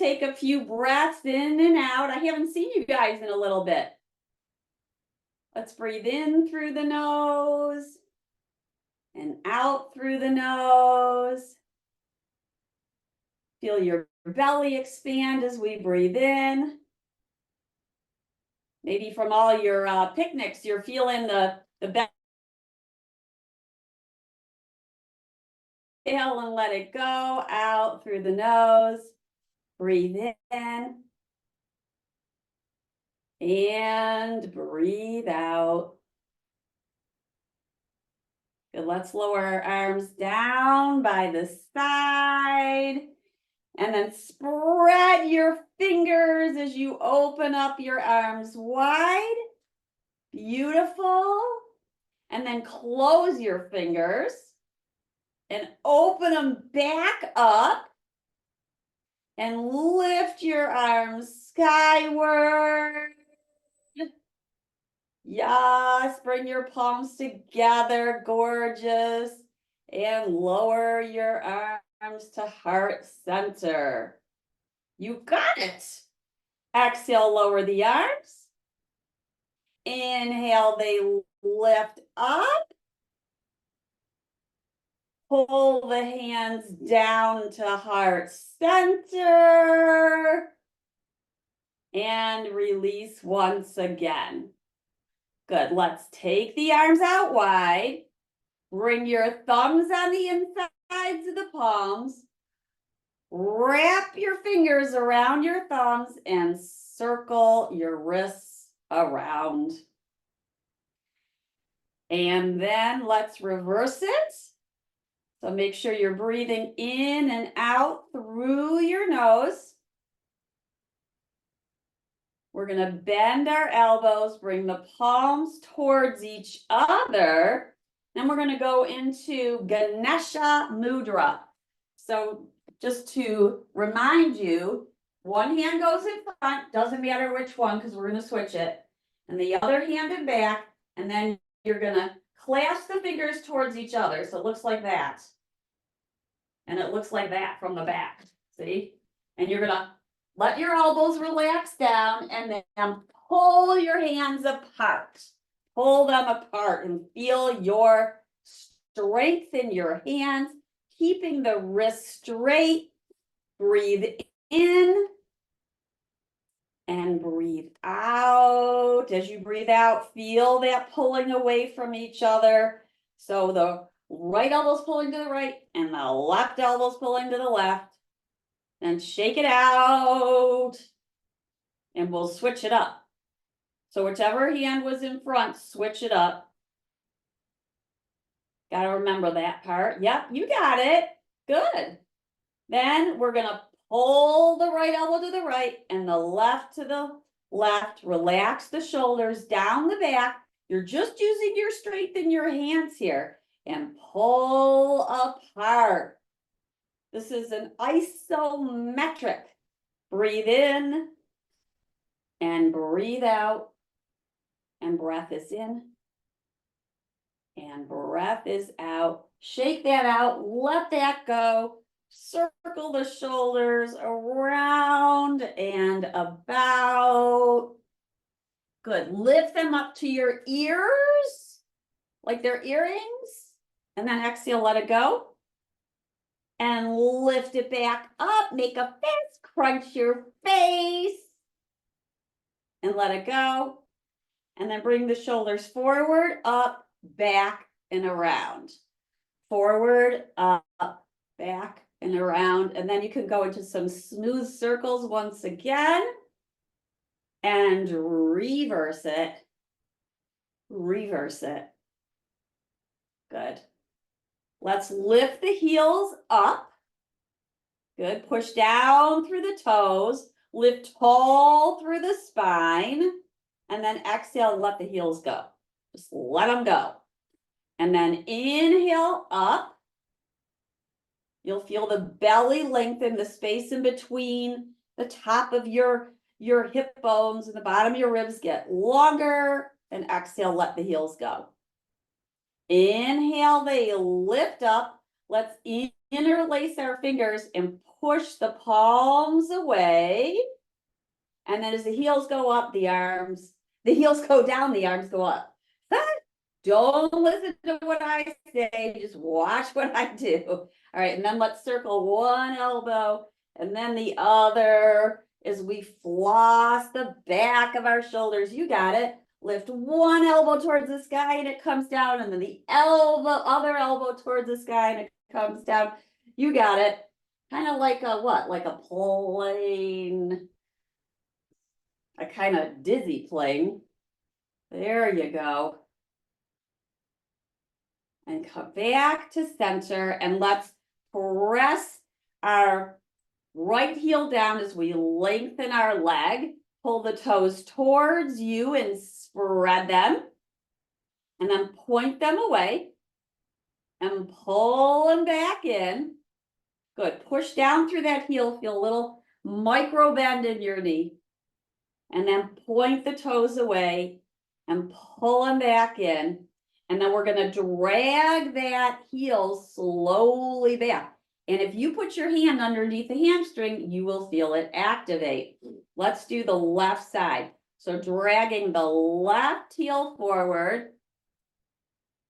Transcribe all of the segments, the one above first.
take a few breaths in and out. I haven't seen you guys in a little bit. Let's breathe in through the nose and out through the nose. Feel your belly expand as we breathe in. Maybe from all your picnics, you're feeling the belly. Inhale and let it go out through the nose. Breathe in. And breathe out. Good. Let's lower our arms down by the side. And then spread your fingers as you open up your arms wide. Beautiful. And then close your fingers and open them back up. And lift your arms skyward. Yes, bring your palms together, gorgeous. And lower your arms to heart center. You got it. Exhale, lower the arms. Inhale, they lift up. Pull the hands down to heart center. And release once again. Good. Let's take the arms out wide. Bring your thumbs on the insides of the palms. Wrap your fingers around your thumbs and circle your wrists around. And then let's reverse it. So make sure you're breathing in and out through your nose. We're going to bend our elbows, bring the palms towards each other. Then we're going to go into Ganesha Mudra. So just to remind you, one hand goes in front, doesn't matter which one because we're going to switch it. And the other hand in back, and then you're going to clasp the fingers towards each other. So it looks like that. And it looks like that from the back. See? And you're going to let your elbows relax down and then pull your hands apart. Pull them apart and feel your strength in your hands, keeping the wrists straight. Breathe in and breathe out. As you breathe out, feel that pulling away from each other. So the right elbow's pulling to the right and the left elbow's pulling to the left. And shake it out. And we'll switch it up. So whichever hand was in front, switch it up. Got to remember that part. Yep, you got it. Good. Then we're going to pull the right elbow to the right and the left to the left. Relax the shoulders down the back. You're just using your strength in your hands here. And pull apart. This is an isometric. Breathe in and breathe out. And breath is in and breath is out. Shake that out. Let that go. Circle the shoulders around and about. Good. Lift them up to your ears like they're earrings. And then exhale, let it go. And lift it back up. Make a fist. Crunch your face. And let it go. And then bring the shoulders forward, up, back, and around. Forward, up, back, and around. And then you can go into some smooth circles once again. And reverse it. Reverse it. Good. Let's lift the heels up. Good. Push down through the toes. Lift tall through the spine. And then exhale and let the heels go. Just let them go. And then inhale up. You'll feel the belly lengthen, the space in between the top of your hip bones and the bottom of your ribs get longer. And exhale, let the heels go. Inhale, they lift up. Let's interlace our fingers and push the palms away. And then as the heels go up, the heels go down, the arms go up. Don't listen to what I say, just watch what I do. All right, and then let's circle one elbow and then the other as we floss the back of our shoulders. You got it. Lift one elbow towards the sky and it comes down, and then the other elbow towards the sky and it comes down. You got it. Kind of like a what? Like a plane, a kind of dizzy plane. There you go. And come back to center, and let's press our right heel down as we lengthen our leg. Pull the toes towards you and spread them. And then point them away and pull them back in. Good. Push down through that heel. Feel a little micro bend in your knee. And then point the toes away and pull them back in. And then we're going to drag that heel slowly back. And if you put your hand underneath the hamstring, you will feel it activate. Let's do the left side. So dragging the left heel forward.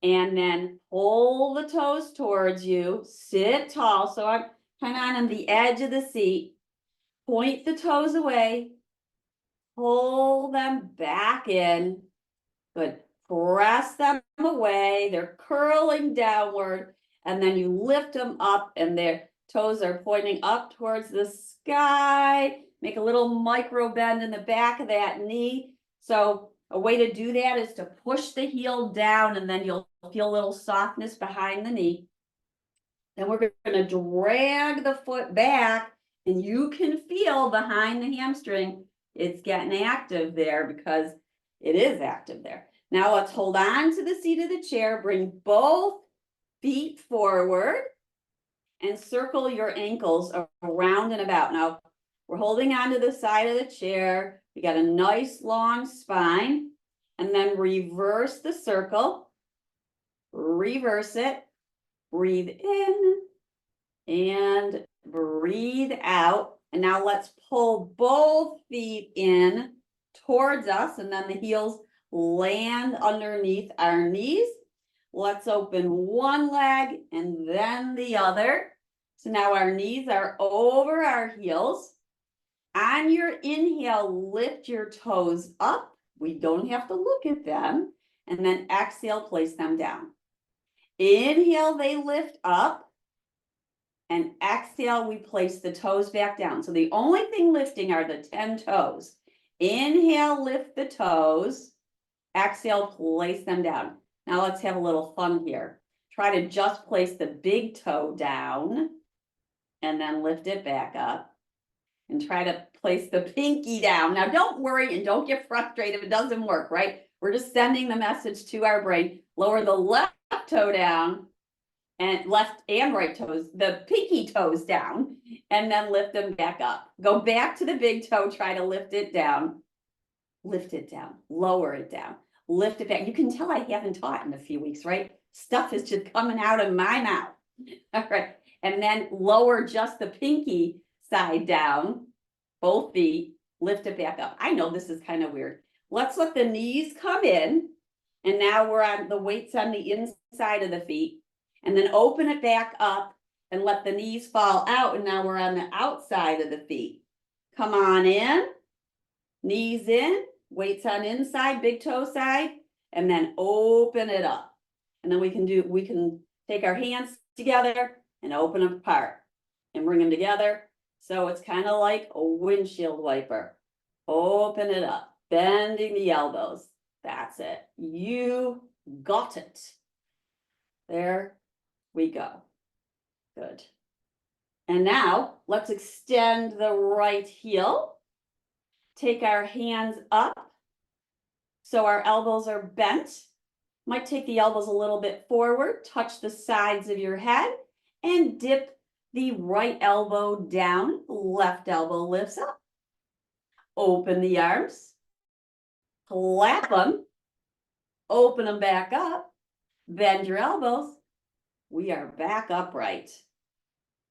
And then pull the toes towards you. Sit tall. So I'm kind of on the edge of the seat. Point the toes away. Pull them back in. Good. Press them away. They're curling downward. And then you lift them up and their toes are pointing up towards the sky. Make a little micro bend in the back of that knee. So a way to do that is to push the heel down, and then you'll feel a little softness behind the knee. Then we're going to drag the foot back, and you can feel behind the hamstring it's getting active there because it is active there. Now let's hold on to the seat of the chair, bring both feet forward and circle your ankles around and about. Now we're holding on to the side of the chair. We got a nice long spine, and then reverse the circle, reverse it, breathe in and breathe out. And now let's pull both feet in towards us, and then the heels land underneath our knees. Let's open one leg and then the other. So now our knees are over our heels. On your inhale, lift your toes up. We don't have to look at them. And then exhale, place them down. Inhale, they lift up. And exhale, we place the toes back down. So the only thing lifting are the 10 toes. Inhale, lift the toes. Exhale, place them down. Now let's have a little fun here. Try to just place the big toe down and then lift it back up. And try to place the pinky down. Now don't worry and don't get frustrated if it doesn't work, right? We're just sending the message to our brain. Lower the left toe down and left and right toes, the pinky toes down, and then lift them back up. Go back to the big toe, try to lift it down, lower it down, lift it back. You can tell I haven't taught in a few weeks, right? Stuff is just coming out of my mouth. All right, and then lower just the pinky side down, both feet, lift it back up. I know this is kind of weird. Let's let the knees come in, and now we're on the weights on the inside of the feet. And then open it back up and let the knees fall out. And now we're on the outside of the feet. Come on in, knees in, weights on inside, big toe side, and then open it up. And then we can take our hands together and open them apart and bring them together. So it's kind of like a windshield wiper. Open it up, bending the elbows. That's it. You got it. There we go. Good. And now let's extend the right heel. Take our hands up so our elbows are bent. Might take the elbows a little bit forward, touch the sides of your head, and dip the right elbow down, left elbow lifts up. Open the arms, clap them, open them back up, bend your elbows. We are back upright.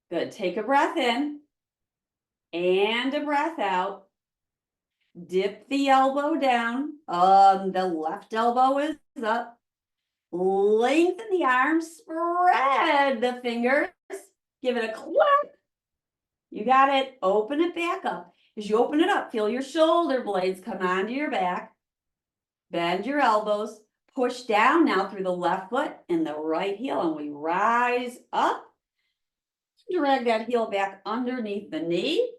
Good. Take a breath in. and a breath out. Dip the elbow down. The left elbow is up. Lengthen the arms, spread the fingers. Give it a clap. You got it. Open it back up. As you open it up, feel your shoulder blades come onto your back. Bend your elbows. Push down now through the left foot and the right heel, and we rise up. Drag that heel back underneath the knee.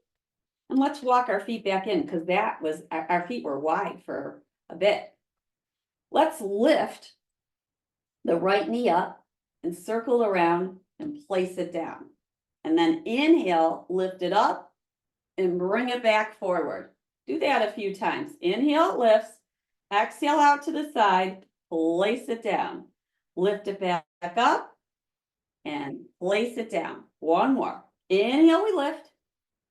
And let's walk our feet back in, because that was, our feet were wide for a bit. Let's lift the right knee up and circle around and place it down. And then inhale, lift it up and bring it back forward. Do that a few times. Inhale, it lifts. Exhale out to the side, place it down. Lift it back up and place it down. One more. Inhale, we lift.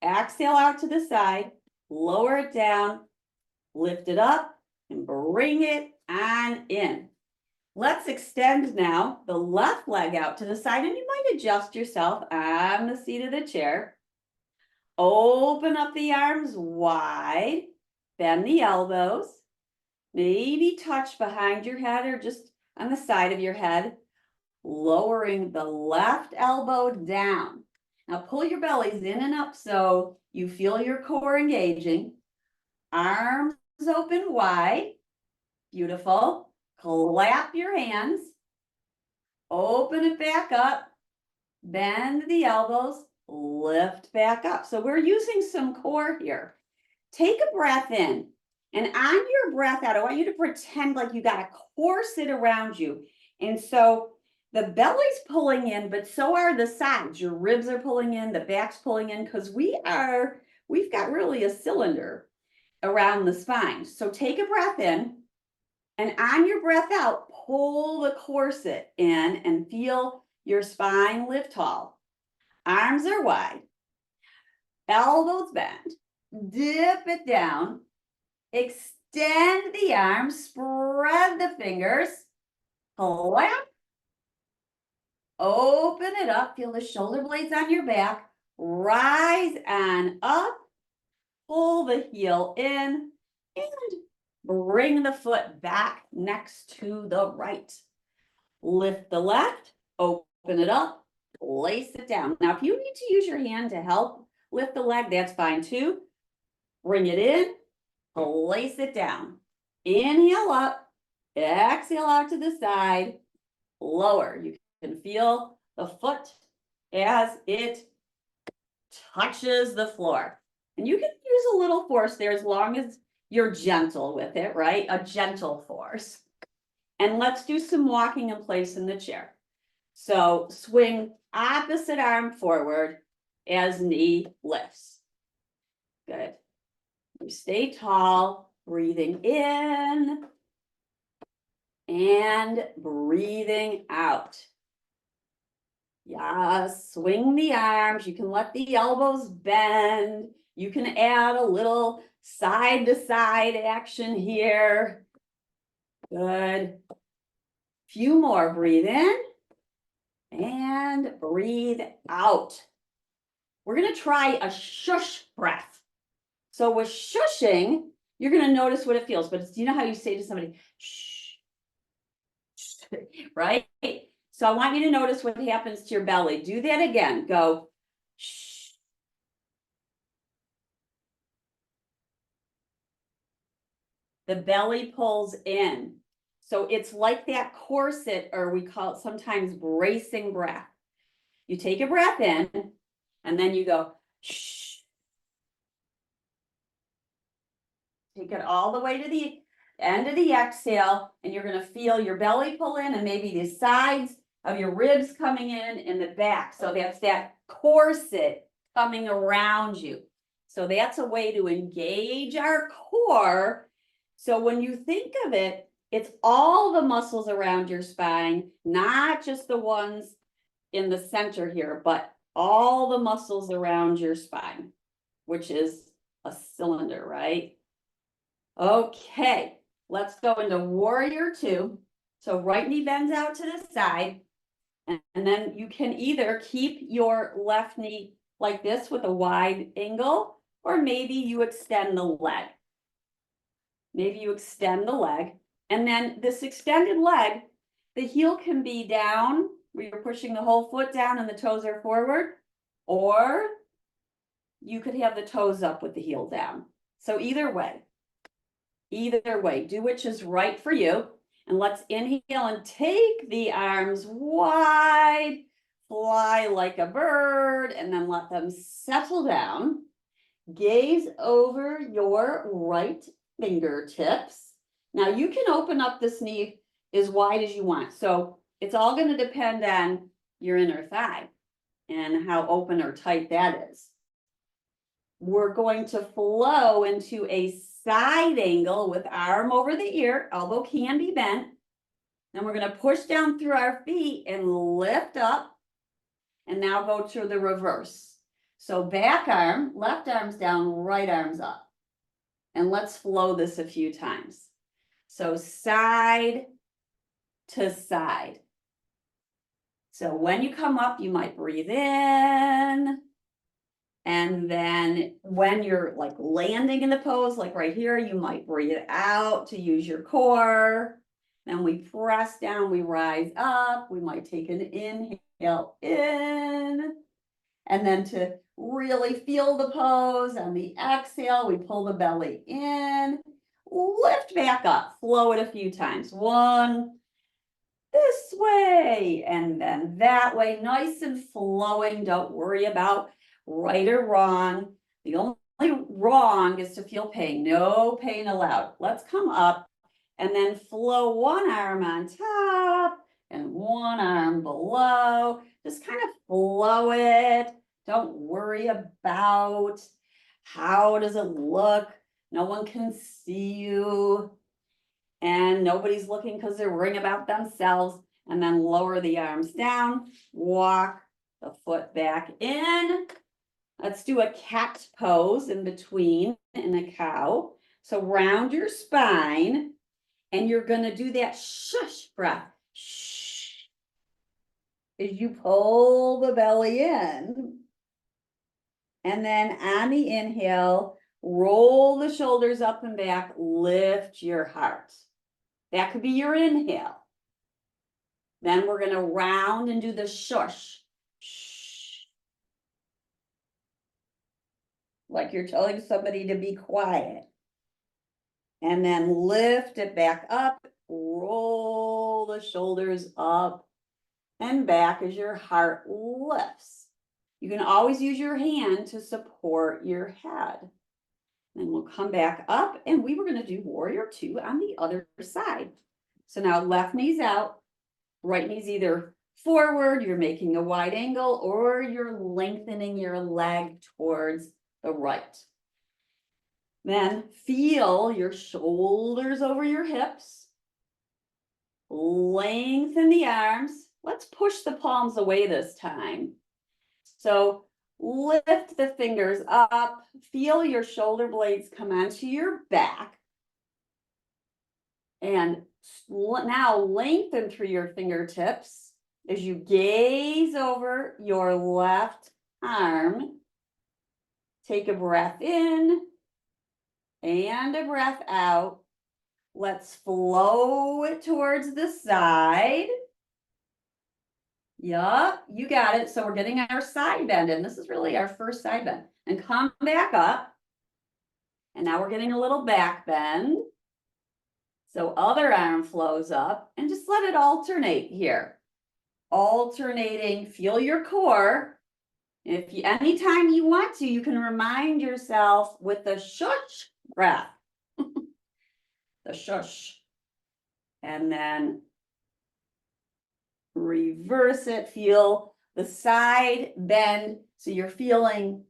Exhale out to the side, lower it down, lift it up, and bring it on in. Let's extend now the left leg out to the side, and you might adjust yourself on the seat of the chair. Open up the arms wide, bend the elbows, maybe touch behind your head or just on the side of your head, lowering the left elbow down. Now pull your bellies in and up so you feel your core engaging. Arms open wide. Beautiful. Clap your hands. Open it back up. Bend the elbows. Lift back up. So we're using some core here. Take a breath in. And on your breath out, I want you to pretend like you got a corset around you. And so the belly's pulling in, but so are the sides. Your ribs are pulling in, the back's pulling in, because we've got really a cylinder around the spine. So take a breath in, and on your breath out, pull the corset in and feel your spine lift tall. Arms are wide, elbows bend, dip it down, extend the arms, spread the fingers, clap. Open it up, feel the shoulder blades on your back, rise on up, pull the heel in, and bring the foot back next to the right. Lift the left, open it up, place it down. Now, if you need to use your hand to help lift the leg, that's fine too. Bring it in, place it down. Inhale up, exhale out to the side, lower. You can feel the foot as it touches the floor. And you can use a little force there as long as you're gentle with it, right? A gentle force. And let's do some walking in place in the chair. So swing opposite arm forward as knee lifts. Good. You stay tall, breathing in and breathing out. Yes, swing the arms. You can let the elbows bend. You can add a little side to side action here. Good. Few more. Breathe in and breathe out. We're going to try a shush breath. So with shushing, you're going to notice what it feels. But you know how you say to somebody, shh, right? So I want you to notice what happens to your belly. Do that again. Go, shh. The belly pulls in. So it's like that corset, or we call it sometimes bracing breath. You take a breath in, and then you go, shh. Take it all the way to the end of the exhale, and you're going to feel your belly pull in, and maybe the sides of your ribs coming in the back. So that's that corset coming around you. So that's a way to engage our core. So when you think of it, it's all the muscles around your spine, not just the ones in the center here, but all the muscles around your spine, which is a cylinder, right? Okay, let's go into warrior two. So right knee bends out to the side, and then you can either keep your left knee like this with a wide angle, or maybe you extend the leg. Maybe you extend the leg, and then this extended leg, the heel can be down, where you're pushing the whole foot down and the toes are forward, or you could have the toes up with the heel down. So either way, do which is right for you. And let's inhale and take the arms wide, fly like a bird, and then let them settle down. Gaze over your right fingertips. Now you can open up this knee as wide as you want. So it's all going to depend on your inner thigh and how open or tight that is. We're going to flow into a side angle with arm over the ear, elbow can be bent. Then we're going to push down through our feet and lift up. And now go to the reverse. So back arm, left arm's down, right arm's up. And let's flow this a few times. So side to side. So when you come up, you might breathe in. And then when you're like landing in the pose, like right here, you might breathe out to use your core. Then we press down, we rise up. We might take an inhale in. And then to really feel the pose on the exhale, we pull the belly in, lift back up, flow it a few times. One, this way, and then that way, nice and flowing. Don't worry about right or wrong. The only wrong is to feel pain. No pain allowed. Let's come up and then flow one arm on top and one arm below. Just kind of flow it. Don't worry about how does it look. No one can see you. And nobody's looking because they're worrying about themselves. And then lower the arms down. Walk the foot back in. Let's do a cat pose in between and a cow. So round your spine. And you're going to do that shush breath. Shh. As you pull the belly in. And then on the inhale, roll the shoulders up and back, lift your heart. That could be your inhale. Then we're going to round and do the shush. Shh. Like you're telling somebody to be quiet. And then lift it back up, roll the shoulders up and back as your heart lifts. You can always use your hand to support your head. Then we'll come back up and we were going to do warrior 2 on the other side. So now left knee's out, right knee's either forward, you're making a wide angle, or you're lengthening your leg towards the right. Then feel your shoulders over your hips. Lengthen the arms. Let's push the palms away this time. So lift the fingers up. Feel your shoulder blades come onto your back. And now lengthen through your fingertips as you gaze over your left arm. Take a breath in. And a breath out. Let's flow it towards the side. Yup, you got it. So we're getting our side bend in. This is really our first side bend. And come back up. And now we're getting a little back bend. So other arm flows up and just let it alternate here. Alternating, feel your core. If you, anytime you want to, you can remind yourself with the shush breath. The shush. And then reverse it. Feel the side bend. So you're feeling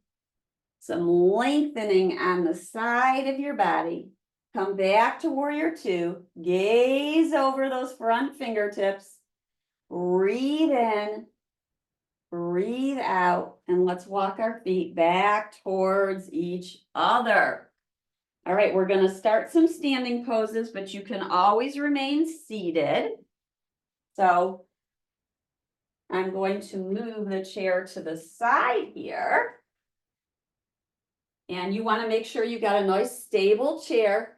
some lengthening on the side of your body. Come back to warrior 2. Gaze over those front fingertips. Breathe in. Breathe out. And let's walk our feet back towards each other. All right, we're going to start some standing poses, but you can always remain seated. So I'm going to move the chair to the side here. And you want to make sure you got a nice stable chair.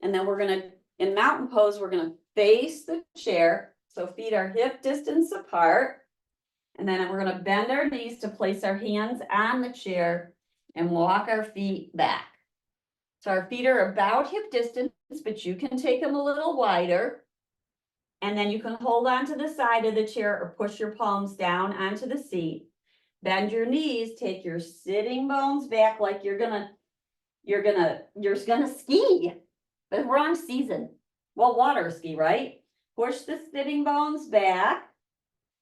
And then we're going to, in mountain pose, we're going to face the chair. So feet are hip distance apart. And then we're going to bend our knees to place our hands on the chair and walk our feet back. So our feet are about hip distance, but you can take them a little wider. And then you can hold on to the side of the chair or push your palms down onto the seat. Bend your knees, take your sitting bones back like you're gonna ski, but wrong season. Well, water ski, right? Push the sitting bones back,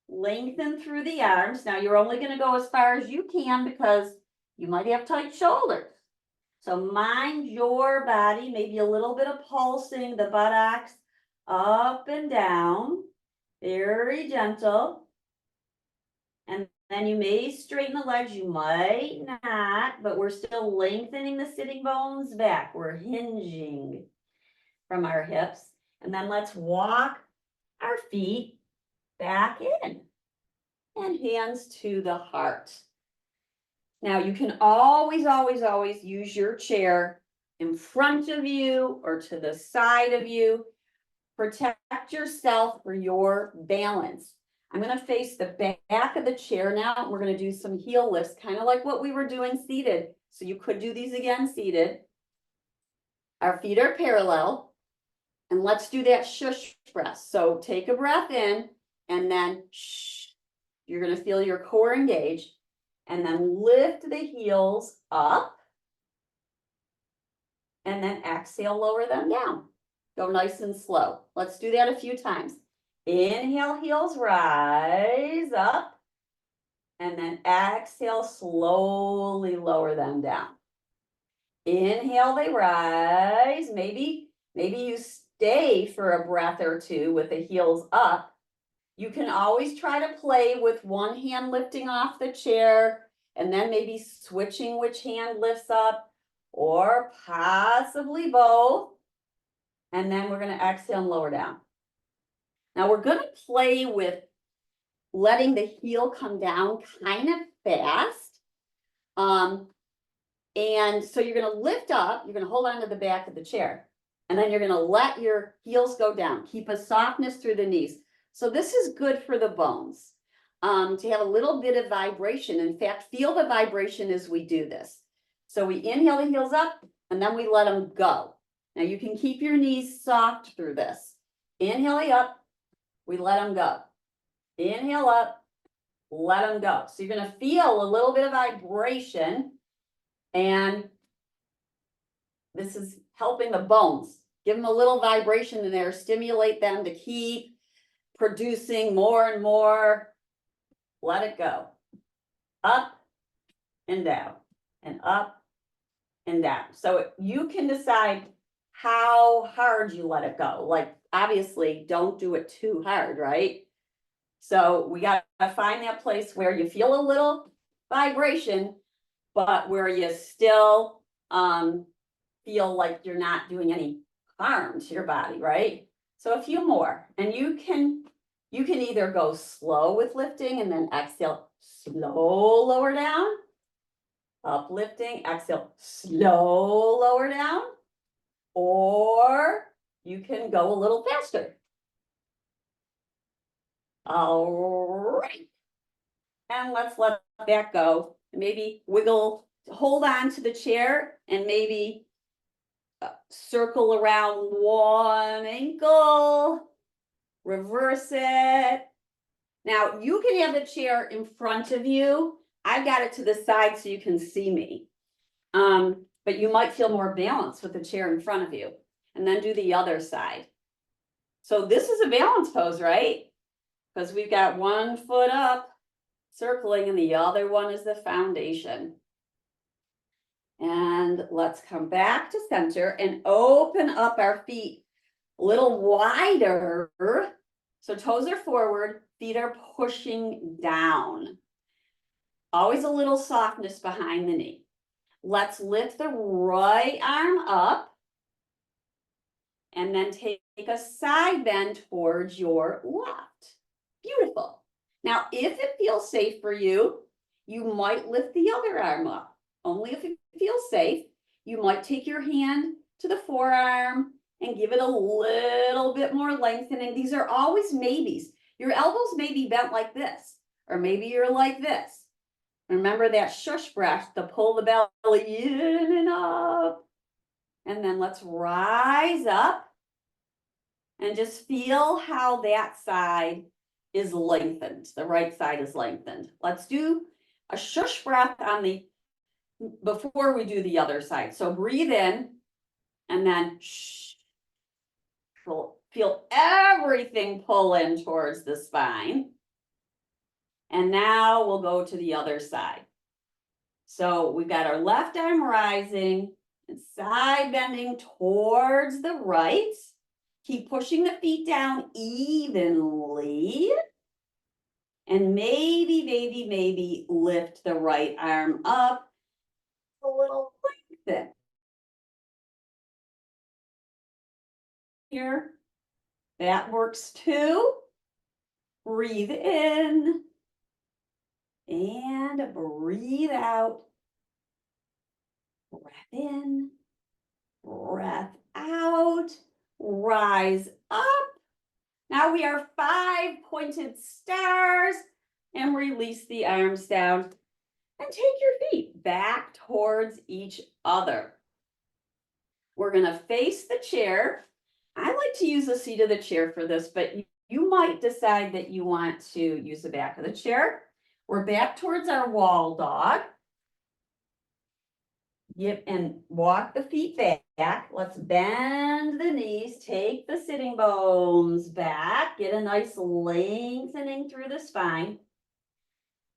lengthen through the arms. Now you're only gonna go as far as you can because you might have tight shoulders. So mind your body, maybe a little bit of pulsing the buttocks up and down, very gentle. And then you may straighten the legs, you might not, but we're still lengthening the sitting bones back. We're hinging from our hips. And then let's walk our feet back in and hands to the heart. Now you can always, always, always use your chair in front of you or to the side of you. Protect yourself for your balance. I'm going to face the back of the chair now. We're going to do some heel lifts, kind of like what we were doing seated. So you could do these again seated. Our feet are parallel. And let's do that shush breath. So take a breath in and then shh. You're going to feel your core engage. And then lift the heels up. And then exhale, lower them down. Go nice and slow. Let's do that a few times. Inhale, heels rise up. And then exhale, slowly lower them down. Inhale, they rise. Maybe you stay for a breath or two with the heels up. You can always try to play with one hand lifting off the chair and then maybe switching which hand lifts up, or possibly both. And then we're going to exhale and lower down. Now we're going to play with letting the heel come down kind of fast. And so you're going to lift up, you're going to hold on to the back of the chair, and then you're going to let your heels go down. Keep a softness through the knees. So this is good for the bones, to have a little bit of vibration. In fact, feel the vibration as we do this. So we inhale the heels up, and then we let them go. Now you can keep your knees soft through this. Inhale up, we let them go. Inhale up, let them go. So you're going to feel a little bit of vibration, and this is helping the bones. Give them a little vibration in there, stimulate them to keep producing more and more. Let it go. Up and down, and up and down. So you can decide how hard you let it go. Like, obviously, don't do it too hard, right? So we got to find that place where you feel a little vibration, but where you still feel like you're not doing any harm to your body, right? So a few more, and you can either go slow with lifting and then exhale, slow, lower down, uplifting, exhale, slow, lower down, or you can go a little faster. All right. And let's let that go. Maybe wiggle, hold on to the chair and maybe circle around one ankle, reverse it. Now you can have the chair in front of you. I've got it to the side so you can see me. But you might feel more balanced with the chair in front of you. And then do the other side. So this is a balance pose, right? Because we've got one foot up, circling, and the other one is the foundation. And let's come back to center and open up our feet a little wider. So toes are forward, feet are pushing down. Always a little softness behind the knee. Let's lift the right arm up and then take a side bend towards your left. Beautiful. Now, if it feels safe for you, you might lift the other arm up. only if it feels safe. You might take your hand to the forearm and give it a little bit more lengthening. These are always maybes. Your elbows may be bent like this, or maybe you're like this. Remember that shush breath to pull the belly in and up. And then let's rise up and just feel how that side is lengthened. The right side is lengthened. Let's do a shush breath before we do the other side. So breathe in and then shh. Feel everything pull in towards the spine. And now we'll go to the other side. So we've got our left arm rising and side bending towards the right. Keep pushing the feet down evenly. And maybe lift the right arm up a little lengthen. Here, that works too. Breathe in and breathe out. Breath in, breath out, rise up. Now we are 5 pointed stars, and release the arms down and take your feet back towards each other. We're going to face the chair. I like to use the seat of the chair for this, but you might decide that you want to use the back of the chair. We're back towards our wall dog. Yep, and walk the feet back. Let's bend the knees, take the sitting bones back, get a nice lengthening through the spine.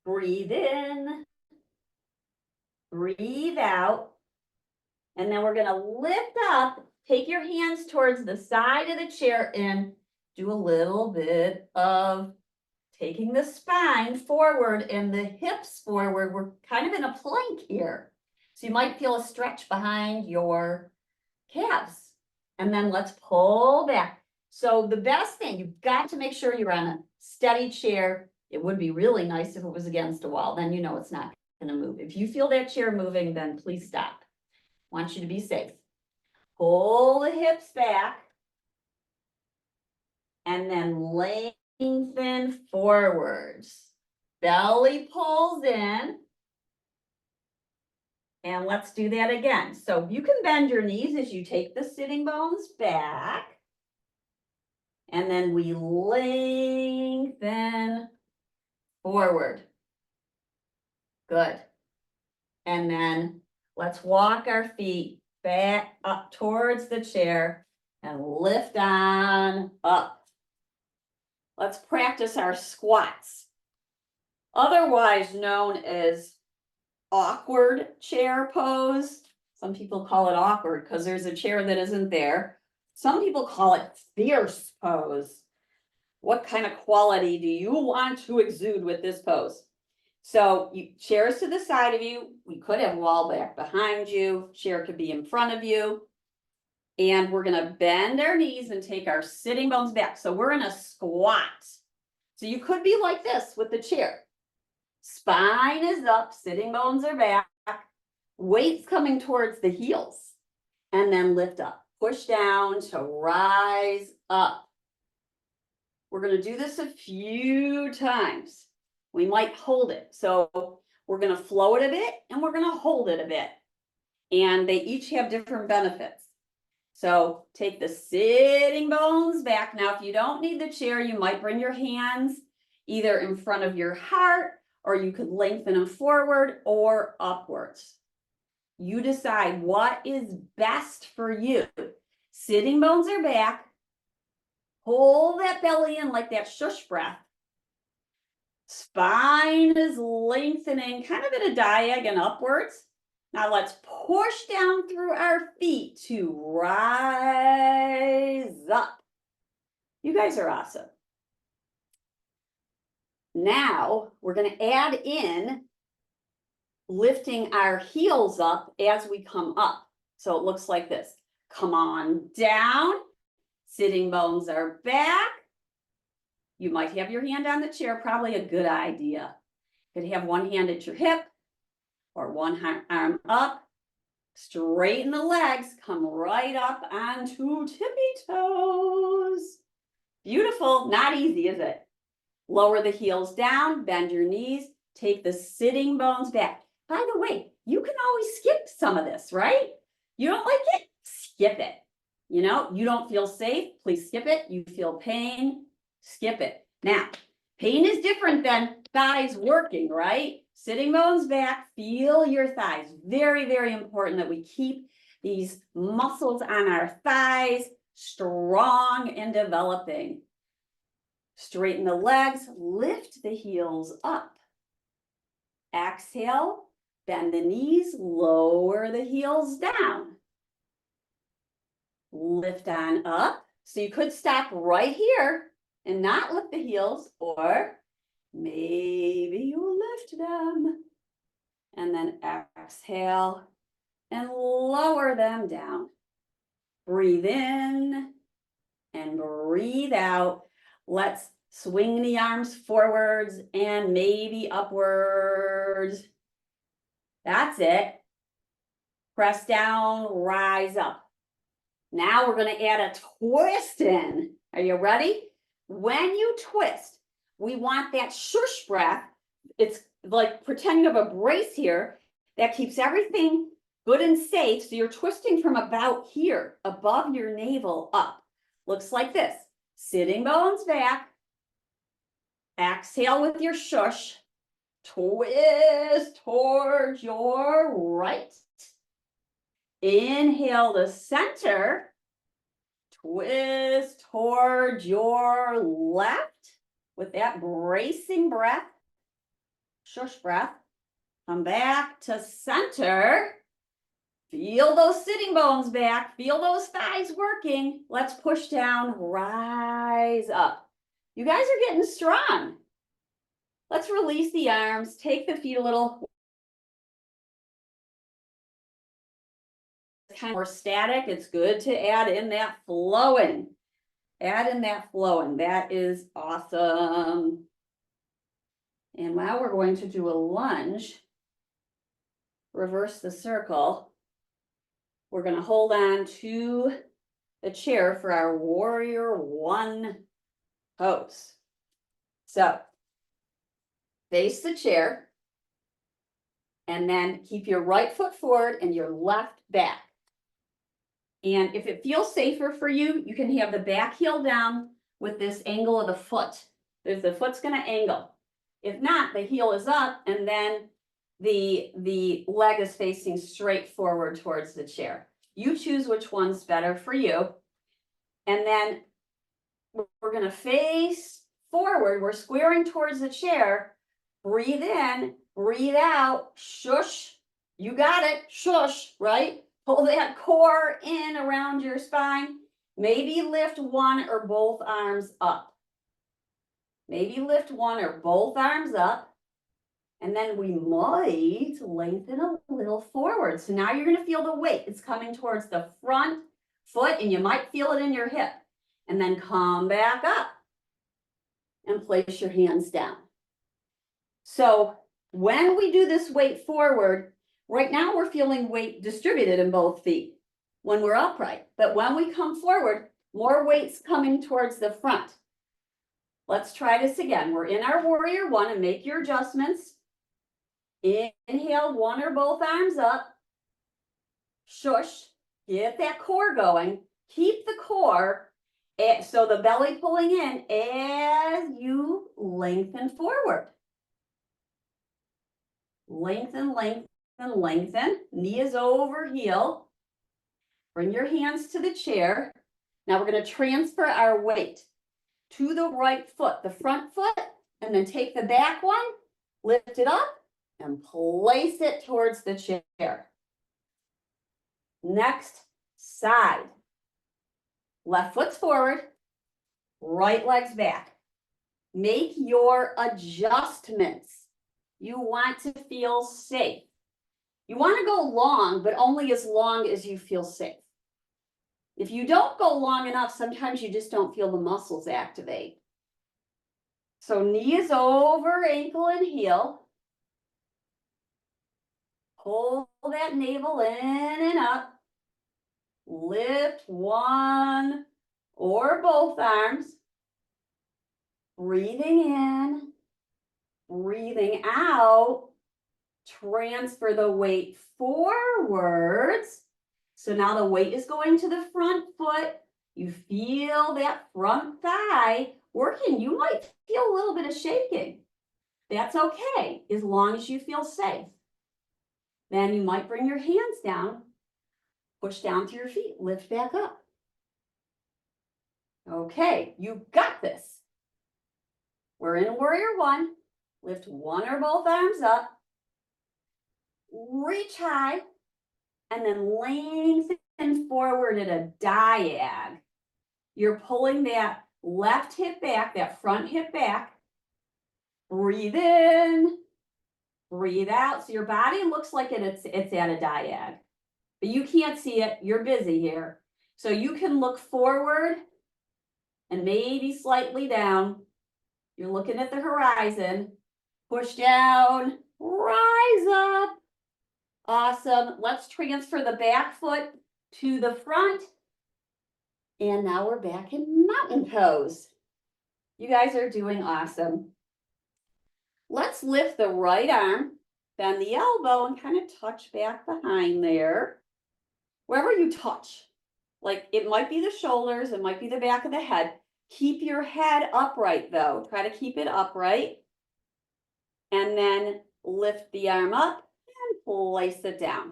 Breathe in, breathe out, and then we're going to lift up. Take your hands towards the side of the chair and do a little bit of taking the spine forward and the hips forward. We're kind of in a plank here. So you might feel a stretch behind your calves. And then let's pull back. So the best thing, you've got to make sure you're on a steady chair. It would be really nice if it was against a wall. Then you know it's not going to move. If you feel that chair moving, then please stop. I want you to be safe. Pull the hips back. And then lengthen forwards. Belly pulls in. And let's do that again. So you can bend your knees as you take the sitting bones back. And then we lengthen forward. Good. And then let's walk our feet back up towards the chair and lift on up. Let's practice our squats, otherwise known as awkward chair pose. Some people call it awkward because there's a chair that isn't there. Some people call it fierce pose. What kind of quality do you want to exude with this pose? So chairs to the side of you. We could have wall back behind you. Chair could be in front of you. And we're going to bend our knees and take our sitting bones back. So we're in a squat. So you could be like this with the chair. Spine is up, sitting bones are back, weights coming towards the heels, and then lift up. Push down to rise up. We're going to do this a few times. We might hold it. So we're going to flow it a bit, and we're going to hold it a bit. And they each have different benefits. So take the sitting bones back. Now, if you don't need the chair, you might bring your hands either in front of your heart, or you could lengthen them forward or upwards. You decide what is best for you. Sitting bones are back. Hold that belly in like that shush breath. Spine is lengthening, kind of in a diagonal upwards. Now let's push down through our feet to rise up. You guys are awesome. Now we're going to add in lifting our heels up as we come up. So it looks like this. Come on down. Sitting bones are back. You might have your hand on the chair, probably a good idea. You could have one hand at your hip or one arm up. Straighten the legs, come right up onto tippy toes. Beautiful, not easy, is it? Lower the heels down, bend your knees, take the sitting bones back. By the way, you can always skip some of this, right? You don't like it? Skip it. You know, you don't feel safe, please skip it. You feel pain, skip it. Now, pain is different than thighs working, right? Sitting bones back, feel your thighs. Very, very important that we keep these muscles on our thighs strong and developing. Straighten the legs, lift the heels up. Exhale, bend the knees, lower the heels down. Lift on up. So you could stop right here and not lift the heels, or maybe you lift them. And then exhale and lower them down. Breathe in and breathe out. Let's swing the arms forwards and maybe upwards. That's it. Press down, rise up. Now we're going to add a twist in. Are you ready? When you twist, we want that shush breath. It's like pretending you have a brace here that keeps everything good and safe. So you're twisting from about here, above your navel up. Looks like this. Sitting bones back. Exhale with your shush. Twist towards your right. Inhale to center. Twist towards your left with that bracing breath. Shush breath. Come back to center. Feel those sitting bones back. Feel those thighs working. Let's push down, rise up. You guys are getting strong. Let's release the arms. Take the feet a little. Kind of more static. It's good to add in that flowing. Add in that flowing. That is awesome. And now we're going to do a lunge. Reverse the circle. We're going to hold on to the chair for our warrior one pose. So face the chair and then keep your right foot forward and your left back. And if it feels safer for you, you can have the back heel down with this angle of the foot. The foot's going to angle. If not, the heel is up and then the leg is facing straight forward towards the chair. You choose which one's better for you. And then we're going to face forward. We're squaring towards the chair. Breathe in, breathe out, shush. You got it, shush, right? Pull that core in around your spine. Maybe lift one or both arms up. Maybe lift one or both arms up. And then we might lengthen a little forward. So now you're going to feel the weight. It's coming towards the front foot and you might feel it in your hip. And then come back up and place your hands down. So when we do this weight forward, right now we're feeling weight distributed in both feet when we're upright. But when we come forward, more weight's coming towards the front. Let's try this again. We're in our warrior one and make your adjustments. Inhale, one or both arms up. Shush. Get that core going. Keep the core, so the belly pulling in as you lengthen forward. Lengthen, lengthen, lengthen. Knee is over heel. Bring your hands to the chair. Now we're going to transfer our weight to the right foot, the front foot, and then take the back one, lift it up, and place it towards the chair. Next side. Left foot's forward, right leg's back. Make your adjustments. You want to feel safe. You want to go long, but only as long as you feel safe. If you don't go long enough, sometimes you just don't feel the muscles activate. So knee is over ankle and heel. pull that navel in and up. Lift one or both arms. Breathing in, breathing out. Transfer the weight forwards. So now the weight is going to the front foot. You feel that front thigh working. You might feel a little bit of shaking. That's okay, as long as you feel safe. Then you might bring your hands down, push down to your feet, lift back up. Okay, you got this. We're in warrior one. Lift one or both arms up. Reach high, and then lengthen forward at a diag. You're pulling that left hip back, that front hip back. Breathe in, breathe out. So your body looks like it's at a diag, but you can't see it. You're busy here. So you can look forward and maybe slightly down. You're looking at the horizon. Push down, rise up. Awesome. Let's transfer the back foot to the front. And now we're back in mountain pose. You guys are doing awesome. Let's lift the right arm, bend the elbow, and kind of touch back behind there. Wherever you touch, like it might be the shoulders, it might be the back of the head. Keep your head upright though. Try to keep it upright. And then lift the arm up and place it down.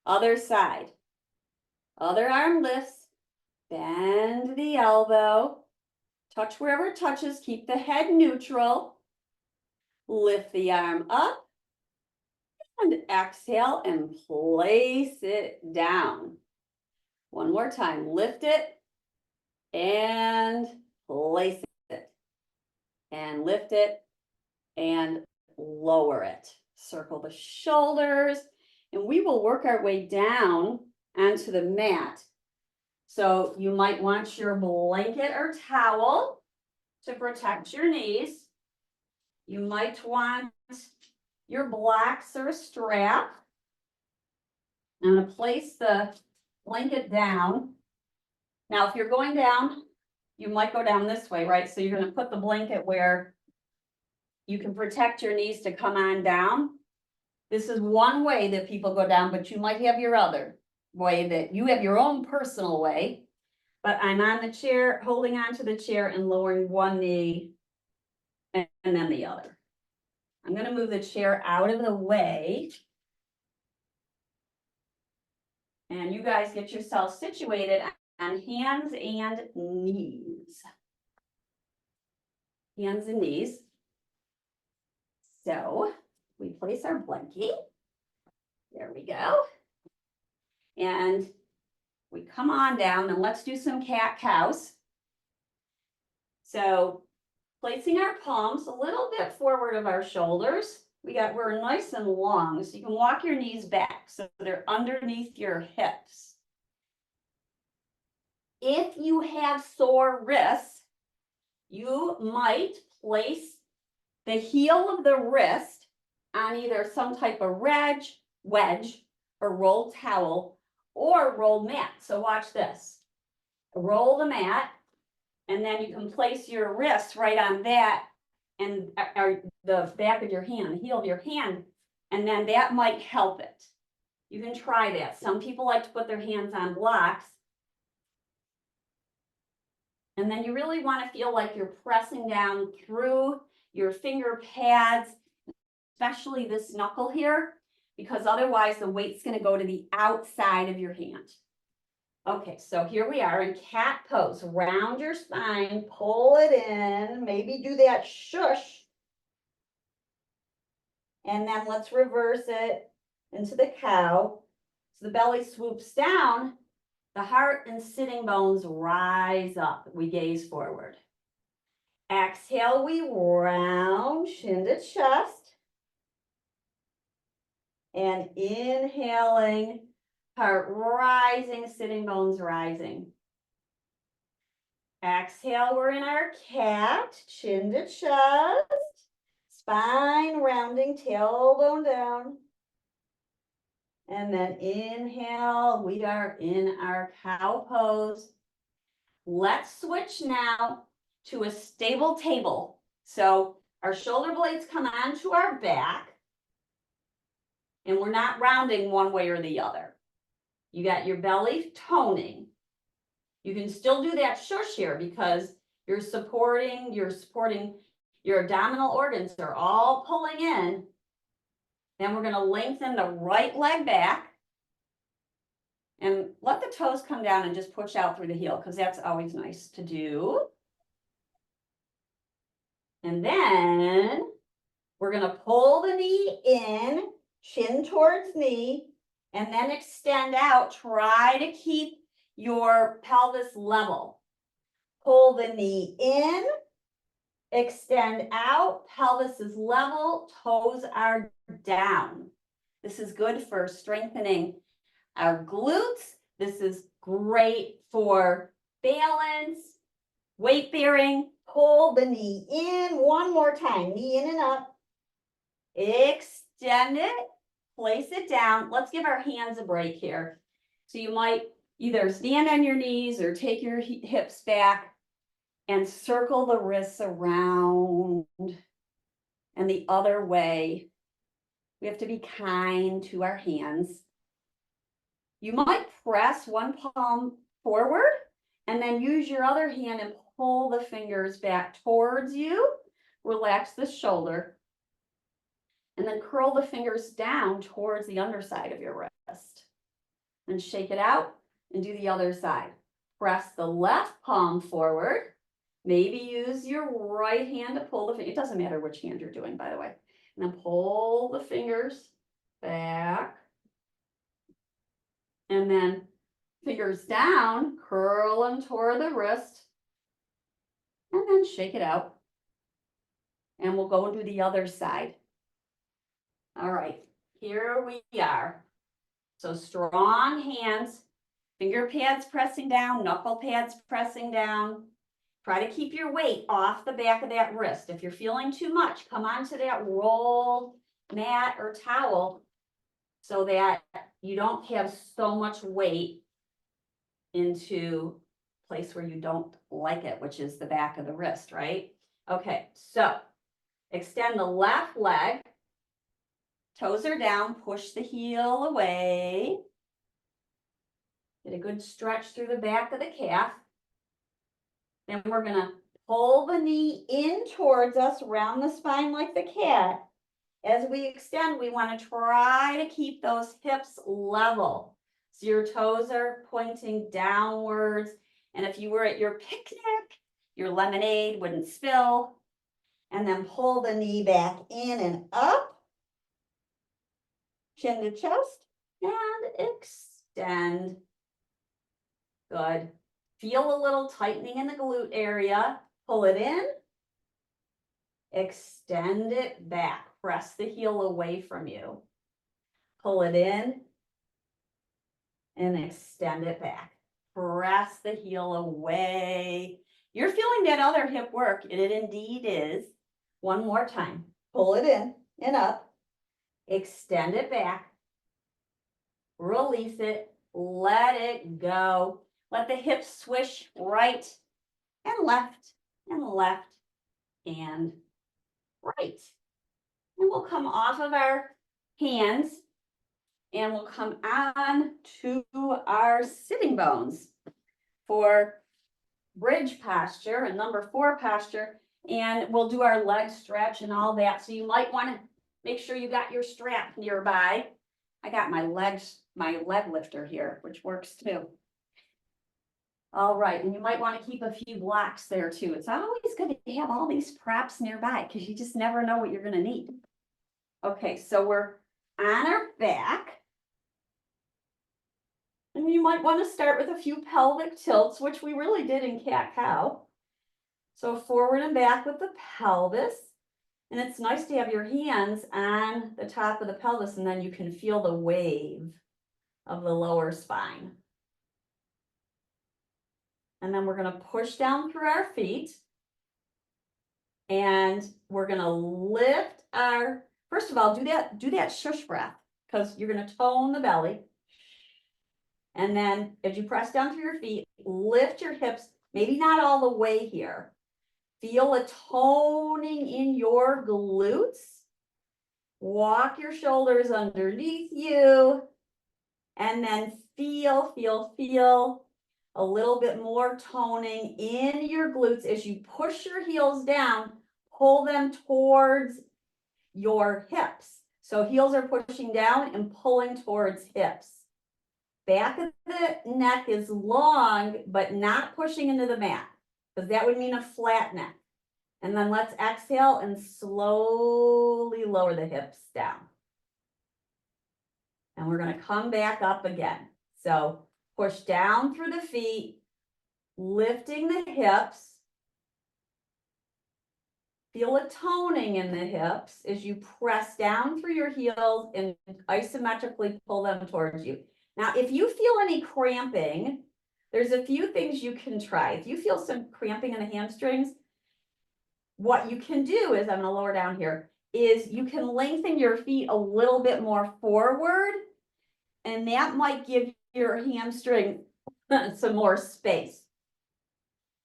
Other side. Other arm lifts. Bend the elbow. Touch wherever it touches. Keep the head neutral. Lift the arm up. And exhale and place it down. One more time. Lift it. And place it. And lift it. And lower it. Circle the shoulders. And we will work our way down onto the mat. So you might want your blanket or towel to protect your knees. You might want your blocks or a strap. I'm going to place the blanket down. Now, if you're going down, you might go down this way, right? So you're going to put the blanket where you can protect your knees to come on down. This is one way that people go down, but you might have your other way that you have your own personal way. But I'm on the chair, holding onto the chair and lowering one knee and then the other. I'm going to move the chair out of the way. And you guys get yourself situated on hands and knees. Hands and knees. So we place our blankie. There we go. And we come on down and let's do some cat-cows. So placing our palms a little bit forward of our shoulders. We're nice and long, so you can walk your knees back so they're underneath your hips. If you have sore wrists, you might place the heel of the wrist on either some type of wedge, or rolled towel, or rolled mat. So watch this. Roll the mat, and then you can place your wrist right on that and the back of your hand, the heel of your hand, and then that might help it. You can try that. Some people like to put their hands on blocks. And then you really want to feel like you're pressing down through your finger pads, especially this knuckle here, because otherwise the weight's going to go to the outside of your hand. Okay, so here we are in cat pose. Round your spine, pull it in, maybe do that shush. And then let's reverse it into the cow. So the belly swoops down, the heart and sitting bones rise up. We gaze forward. Exhale, we round, chin to chest. And inhaling, heart rising, sitting bones rising. Exhale, we're in our cat, chin to chest, spine rounding, tailbone down. And then inhale, we are in our cow pose. Let's switch now to a stable table. So our shoulder blades come onto our back, and we're not rounding one way or the other. You got your belly toning. You can still do that shush here because you're supporting your abdominal organs are all pulling in. Then we're going to lengthen the right leg back and let the toes come down and just push out through the heel because that's always nice to do. And then we're going to pull the knee in, chin towards knee, and then extend out. Try to keep your pelvis level. Pull the knee in, extend out, pelvis is level, toes are down. This is good for strengthening our glutes. This is great for balance, weight bearing. Pull the knee in one more time, knee in and up. Extend it, place it down. Let's give our hands a break here. So you might either stand on your knees or take your hips back and circle the wrists around and the other way. We have to be kind to our hands. You might press one palm forward and then use your other hand and pull the fingers back towards you. Relax the shoulder. And then curl the fingers down towards the underside of your wrist. And shake it out and do the other side. Press the left palm forward. Maybe use your right hand to pull the finger. It doesn't matter which hand you're doing, by the way. And then pull the fingers back. And then fingers down, curl them toward the wrist. And then shake it out. And we'll go and do the other side. All right, here we are. So strong hands, finger pads pressing down, knuckle pads pressing down. Try to keep your weight off the back of that wrist. If you're feeling too much, come onto that rolled mat or towel so that you don't have so much weight into a place where you don't like it, which is the back of the wrist, right? Okay, so extend the left leg. Toes are down, push the heel away. Get a good stretch through the back of the calf. Then we're going to pull the knee in towards us, round the spine like the cat. As we extend, we want to try to keep those hips level. So your toes are pointing downwards. And if you were at your picnic, your lemonade wouldn't spill. And then pull the knee back in and up. Chin to chest and extend. Good. Feel a little tightening in the glute area. Pull it in. Extend it back. Press the heel away from you. Pull it in and extend it back. Press the heel away. You're feeling that other hip work. It indeed is. One more time. Pull it in and up. Extend it back. Release it. Let it go. Let the hips swish right and left and left and right. And we'll come off of our hands and we'll come on to our sitting bones for bridge posture and number 4 posture. And we'll do our leg stretch and all that. So you might want to make sure you got your strap nearby. I got my leg lifter here, which works too. All right, and you might want to keep a few blocks there too. It's always good to have all these props nearby because you just never know what you're going to need. Okay, so we're on our back. And you might want to start with a few pelvic tilts, which we really did in cat-cow. So forward and back with the pelvis. And it's nice to have your hands on the top of the pelvis, and then you can feel the wave of the lower spine. And then we're going to push down through our feet. And we're going to lift our, first of all, do that shush breath, because you're gonna tone the belly. And then as you press down through your feet, lift your hips, maybe not all the way here. Feel a toning in your glutes. Walk your shoulders underneath you. And then feel a little bit more toning in your glutes as you push your heels down, pull them towards your hips. So heels are pushing down and pulling towards hips. Back of the neck is long, but not pushing into the mat, because that would mean a flat neck. And then let's exhale and slowly lower the hips down. And we're going to come back up again. So push down through the feet, lifting the hips. Feel a toning in the hips as you press down through your heels and isometrically pull them towards you. Now, if you feel any cramping, there's a few things you can try. If you feel some cramping in the hamstrings, what you can do is, I'm going to lower down here, is you can lengthen your feet a little bit more forward, and that might give your hamstring some more space.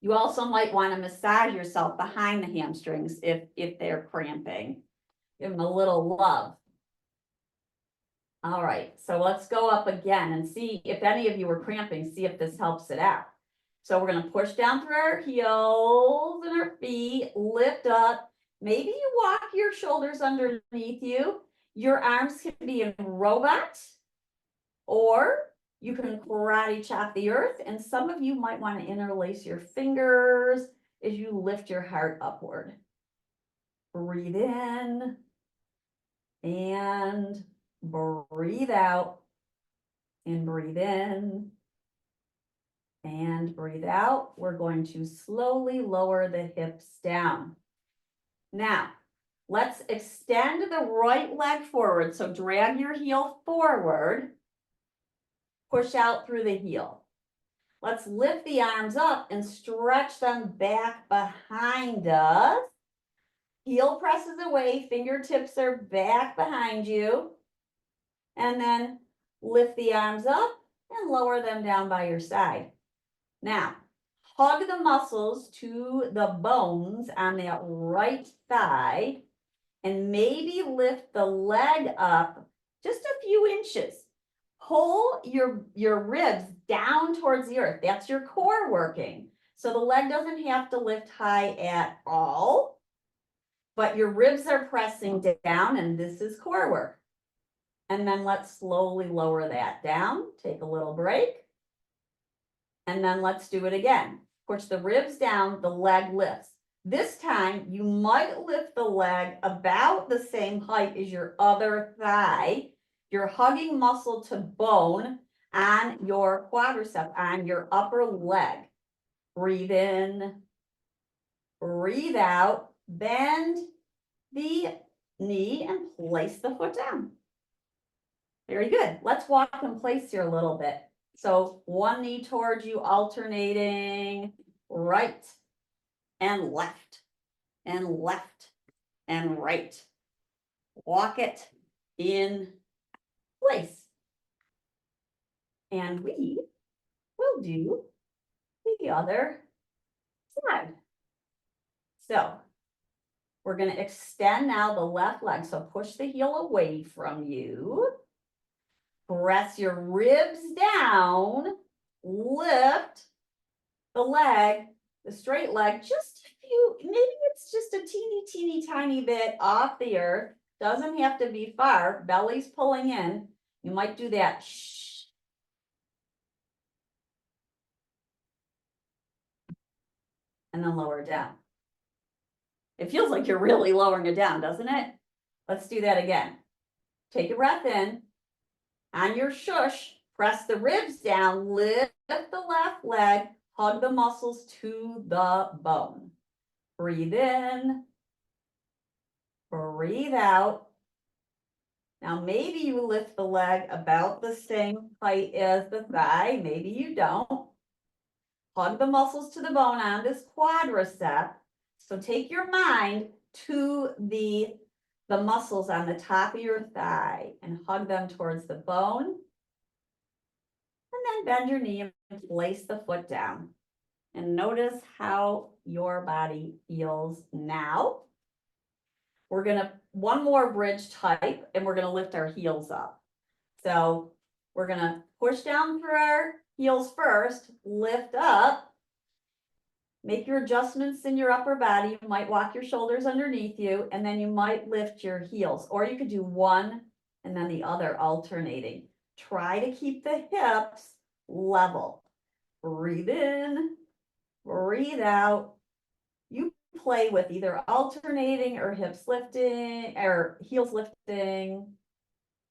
You also might want to massage yourself behind the hamstrings if they're cramping. Give them a little love. All right, so let's go up again and see if any of you were cramping, see if this helps it out. So we're going to push down through our heels and our feet, lift up. Maybe you walk your shoulders underneath you. Your arms can be in robot, or you can karate chop the earth. And some of you might want to interlace your fingers as you lift your heart upward. Breathe in and breathe out, and breathe in and breathe out. We're going to slowly lower the hips down. Now, let's extend the right leg forward. So drag your heel forward, push out through the heel. Let's lift the arms up and stretch them back behind us. Heel presses away, fingertips are back behind you. And then lift the arms up and lower them down by your side. Now, hug the muscles to the bones on that right thigh and maybe lift the leg up just a few inches. Pull your ribs down towards the earth. That's your core working. So the leg doesn't have to lift high at all, but your ribs are pressing down, and this is core work. And then let's slowly lower that down. Take a little break. And then let's do it again. Push the ribs down, the leg lifts. This time, you might lift the leg about the same height as your other thigh. You're hugging muscle to bone on your quadricep, on your upper leg. Breathe in, breathe out, bend the knee and place the foot down. Very good. Let's walk in place here a little bit. So one knee towards you, alternating right and left and left and right. Walk it in place. And we will do the other side. So we're going to extend now the left leg. So push the heel away from you. Press your ribs down, lift the leg, the straight leg, just a few, maybe it's just a teeny tiny bit off the earth. Doesn't have to be far. Belly's pulling in. You might do that. Shh. And then lower it down. It feels like you're really lowering it down, doesn't it? Let's do that again. Take a breath in. On your shush, press the ribs down, lift the left leg, hug the muscles to the bone. Breathe in, breathe out. Now maybe you lift the leg about the same height as the thigh, maybe you don't. Hug the muscles to the bone on this quadricep. So take your mind to the the muscles on the top of your thigh and hug them towards the bone. And then bend your knee and place the foot down. And notice how your body feels now. We're gonna, one more bridge type, and we're gonna lift our heels up. So we're gonna push down through our heels first, lift up, make your adjustments in your upper body. You might walk your shoulders underneath you, and then you might lift your heels, or you could do one and then the other alternating. Try to keep the hips level. Breathe in, breathe out. You play with either alternating or hips lifting or heels lifting,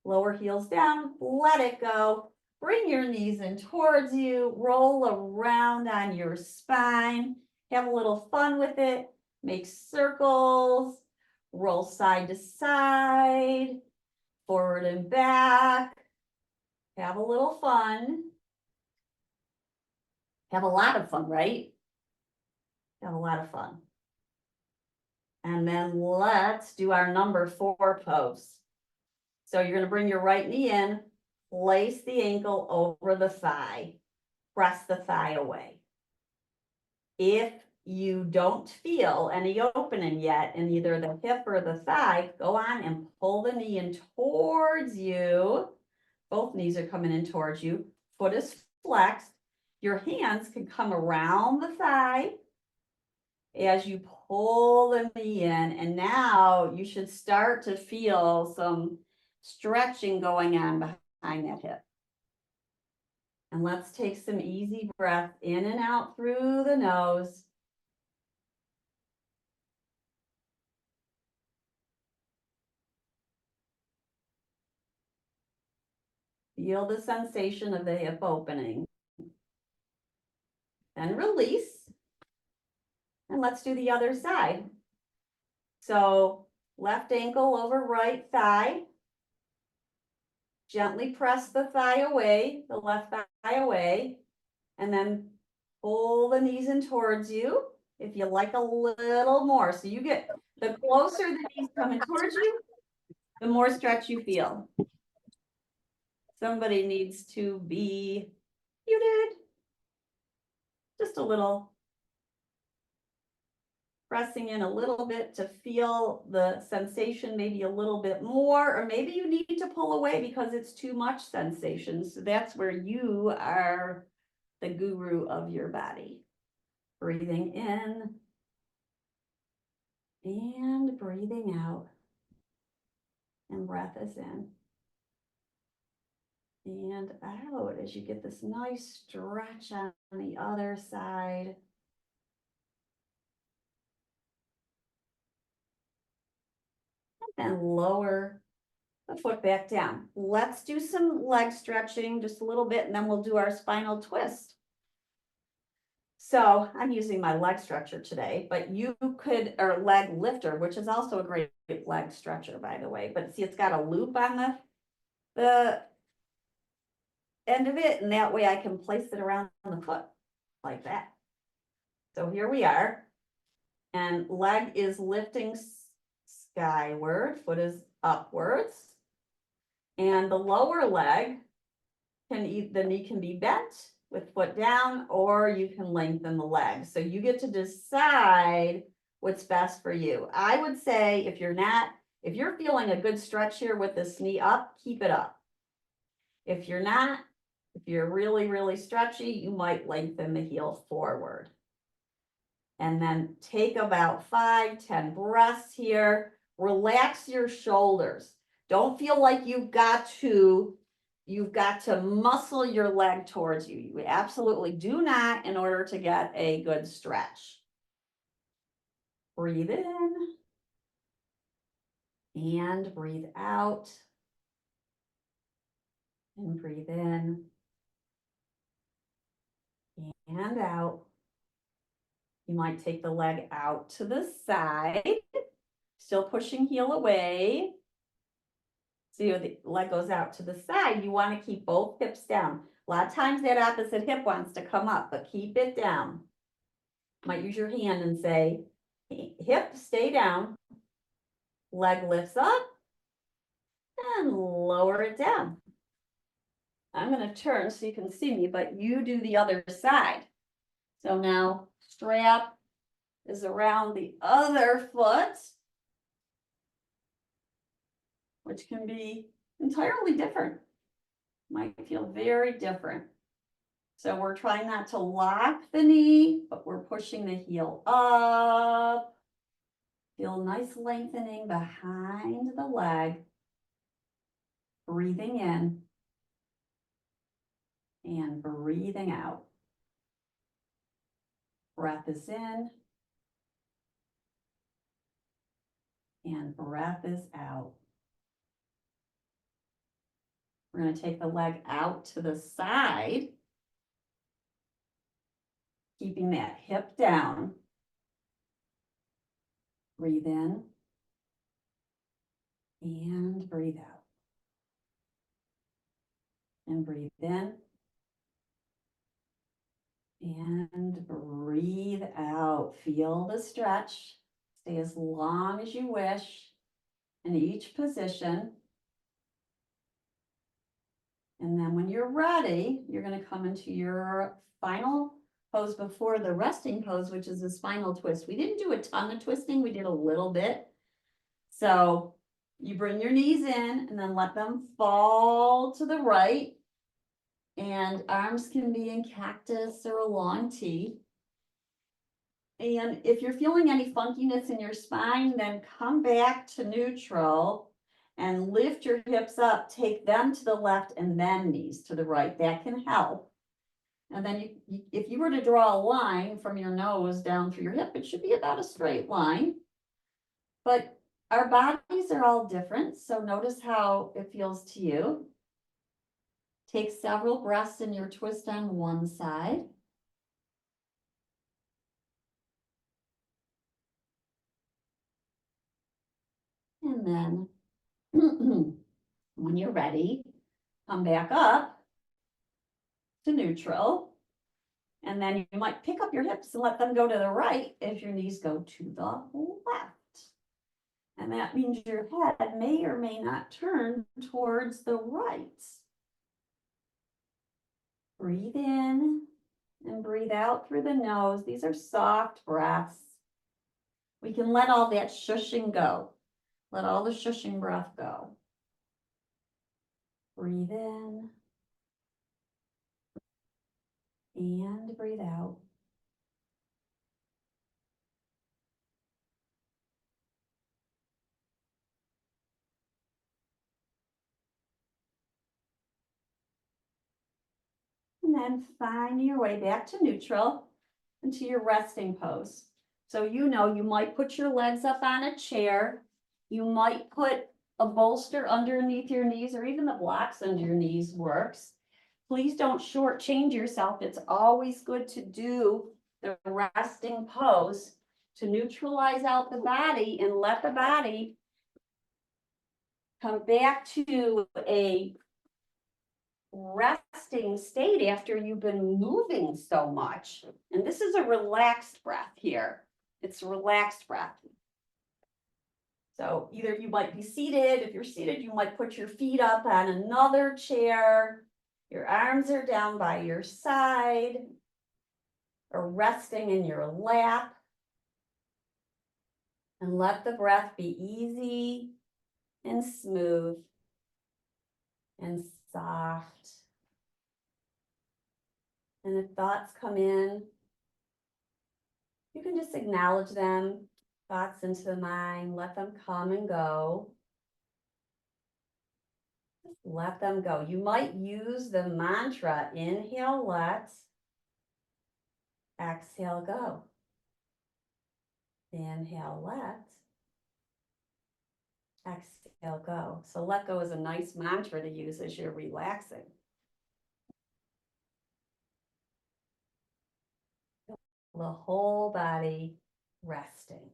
lower heels down, let it go. Bring your knees in towards you, roll around on your spine, have a little fun with it, make circles, roll side to side, forward and back, have a little fun. Have a lot of fun, right? Have a lot of fun. And then let's do our number 4 pose. So you're going to bring your right knee in, place the ankle over the thigh, press the thigh away. If you don't feel any opening yet in either the hip or the thigh, go on and pull the knee in towards you. Both knees are coming in towards you. Foot is flexed. Your hands can come around the thigh as you pull the knee in, and now you should start to feel some stretching going on behind that hip. And let's take some easy breath in and out through the nose. Feel the sensation of the hip opening. Then release. And let's do the other side. So left ankle over right thigh. Gently press the thigh away, the left thigh away, and then pull the knees in towards you. If you like a little more, so you get, the closer the knees coming towards you, the more stretch you feel. Somebody needs to be muted. Just a little. Pressing in a little bit to feel the sensation maybe a little bit more, or maybe you need to pull away because it's too much sensation. So that's where you are the guru of your body. Breathing in and breathing out. And breath is in and out as you get this nice stretch on the other side. And lower the foot back down. Let's do some leg stretching just a little bit, and then we'll do our spinal twist. So I'm using my leg stretcher today, but you could, or leg lifter, which is also a great leg stretcher, by the way. But see, it's got a loop on the end of it, and that way I can place it around the foot like that. So here we are, and leg is lifting skyward, foot is upwards, and the lower leg the knee can be bent with foot down, or you can lengthen the leg. So you get to decide what's best for you. I would say if you're feeling a good stretch here with this knee up, keep it up. If you're not, if you're really, really stretchy, you might lengthen the heel forward. And then take about 5-10 breaths here. Relax your shoulders. Don't feel like you've got to muscle your leg towards you. You absolutely do not in order to get a good stretch. Breathe in and breathe out. And breathe in and out. You might take the leg out to the side, still pushing heel away. So the leg goes out to the side. You want to keep both hips down. A lot of times that opposite hip wants to come up, but keep it down. You might use your hand and say, hip, stay down. leg lifts up, and lower it down. I'm going to turn so you can see me, but you do the other side. So now strap is around the other foot, which can be entirely different. Might feel very different. So we're trying not to lock the knee, but we're pushing the heel up. Feel nice lengthening behind the leg. Breathing in and breathing out. Breath is in and breath is out. We're going to take the leg out to the side, keeping that hip down. Breathe in and breathe out. And breathe in and breathe out. Feel the stretch. Stay as long as you wish in each position. And then when you're ready, you're going to come into your final pose before the resting pose, which is the spinal twist. We didn't do a ton of twisting. We did a little bit. So you bring your knees in and then let them fall to the right. And arms can be in cactus or a long T. And if you're feeling any funkiness in your spine, then come back to neutral and lift your hips up, take them to the left and then knees to the right. That can help. And then if you were to draw a line from your nose down through your hip, it should be about a straight line. But our bodies are all different, so notice how it feels to you. Take several breaths in your twist on one side. And then when you're ready, come back up to neutral. And then you might pick up your hips and let them go to the right if your knees go to the left. And that means your head may or may not turn towards the right. Breathe in and breathe out through the nose. These are soft breaths. We can let all that shushing go. Let all the shushing breath go. Breathe in and breathe out. And then find your way back to neutral into your resting pose. So you know you might put your legs up on a chair. You might put a bolster underneath your knees, or even the blocks under your knees works. Please don't shortchange yourself. It's always good to do the resting pose to neutralize out the body and let the body come back to a resting state after you've been moving so much. And this is a relaxed breath here. It's a relaxed breath. So either you might be seated. If you're seated, you might put your feet up on another chair. Your arms are down by your side or resting in your lap. And let the breath be easy and smooth and soft. And if thoughts come in, you can just acknowledge them, thoughts into the mind, let them come and go. Just let them go. You might use the mantra, inhale, let, exhale, go. Inhale, let, exhale, go. So let go is a nice mantra to use as you're relaxing. The whole body resting.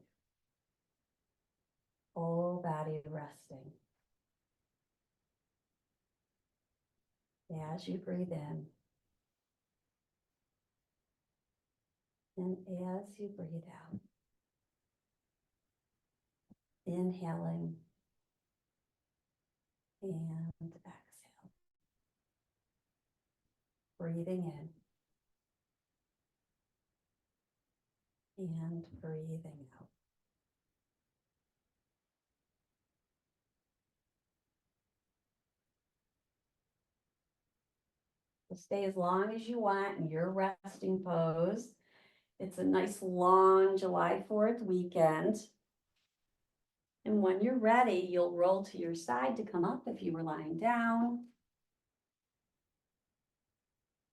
Whole body resting. As you breathe in. And as you breathe out. Inhaling. And exhale. Breathing in. And breathing out. So stay as long as you want in your resting pose. It's a nice long July 4th weekend. And when you're ready, you'll roll to your side to come up if you were lying down.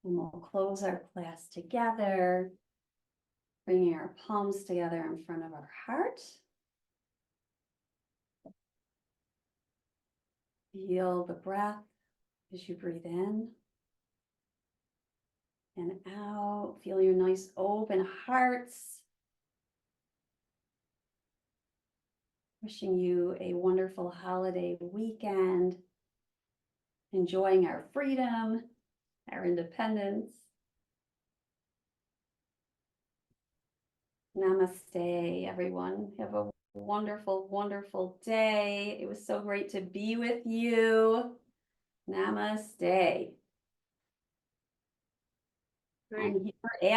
And we'll close our class together, bringing our palms together in front of our heart. Feel the breath as you breathe in and out. Feel your nice open hearts. Wishing you a wonderful holiday weekend. Enjoying our freedom, our independence. Namaste, everyone. Have a wonderful, wonderful day. It was so great to be with you. Namaste. Great. I'm here as